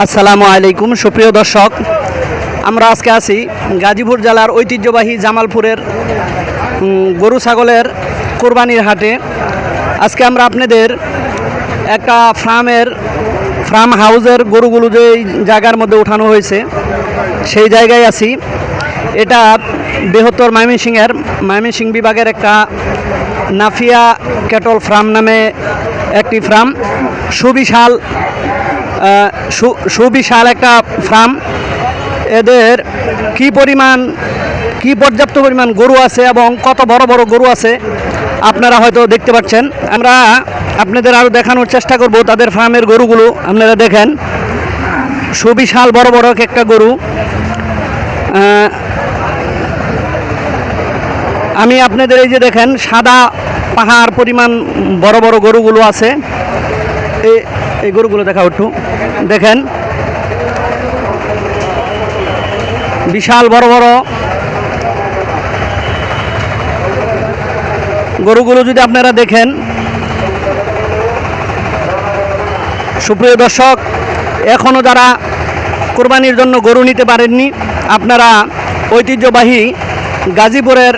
আসসালামু আলাইকুম সুপ্রিয় দর্শক, আমরা আজকে আছি গাজীপুর জেলার ঐতিহ্যবাহী জামালপুরের গরু ছাগলের কোরবানির হাটে। আজকে আমরা আপনাদের একটা ফার্ম হাউসের গরুগুলো যে জায়গার মধ্যে উঠানো হয়েছে সেই জায়গায় আছি। এটা বৃহত্তর ময়মনসিংহ বিভাগের একটা নাফিয়া ক্যাটল ফার্ম নামে একটি ফার্ম, সুবিশাল একটা ফার্ম। এদের কি পর্যাপ্ত পরিমাণ গরু আছে এবং কত বড় বড় গরু আছে আপনারা হয়তো দেখতে পাচ্ছেন। আমরা আপনাদের আরও দেখানোর চেষ্টা করব তাদের ফার্মের গরুগুলো। আপনারা দেখেন সুবিশাল বড় বড় একটা গরু। আমি আপনাদের এই যে দেখেন সাদা পাহাড় পরিমাণ বড় বড় গরুগুলো আছে। এই গরুগুলো দেখা একটু দেখেন, বিশাল বড় বড় গরুগুলো যদি আপনারা দেখেন। সুপ্রিয় দর্শক, এখনও যারা কোরবানির জন্য গরু নিতে পারেননি, আপনারা ঐতিহ্যবাহী গাজীপুরের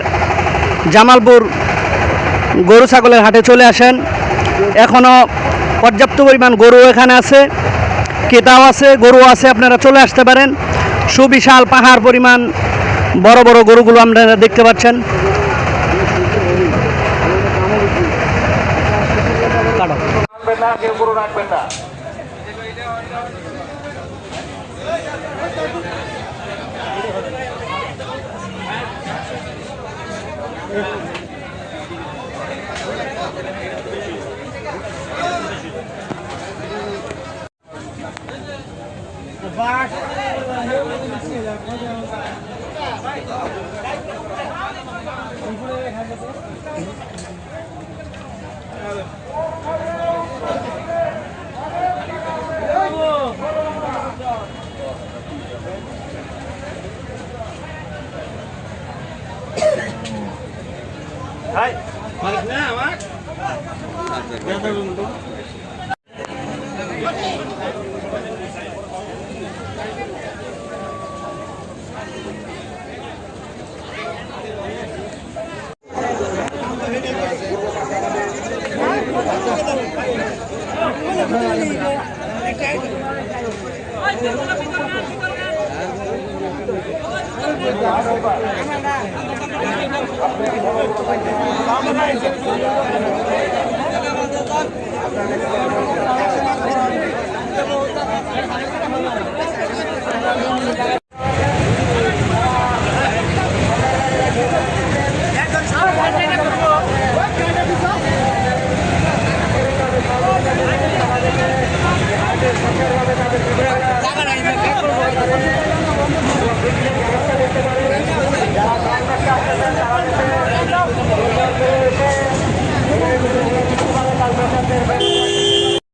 জামালপুর গরু ছাগলের হাটে চলে আসেন। এখনও পর্যাপ্ত পরিমাণ গরু এখানে আছে, ক্রেতাও আছে, গরু আছে, আপনারা চলে আসতে পারেন। সুবিশাল পাহাড় পরিমাণ বড় বড় গরুগুলো আপনারা দেখতে পাচ্ছেন।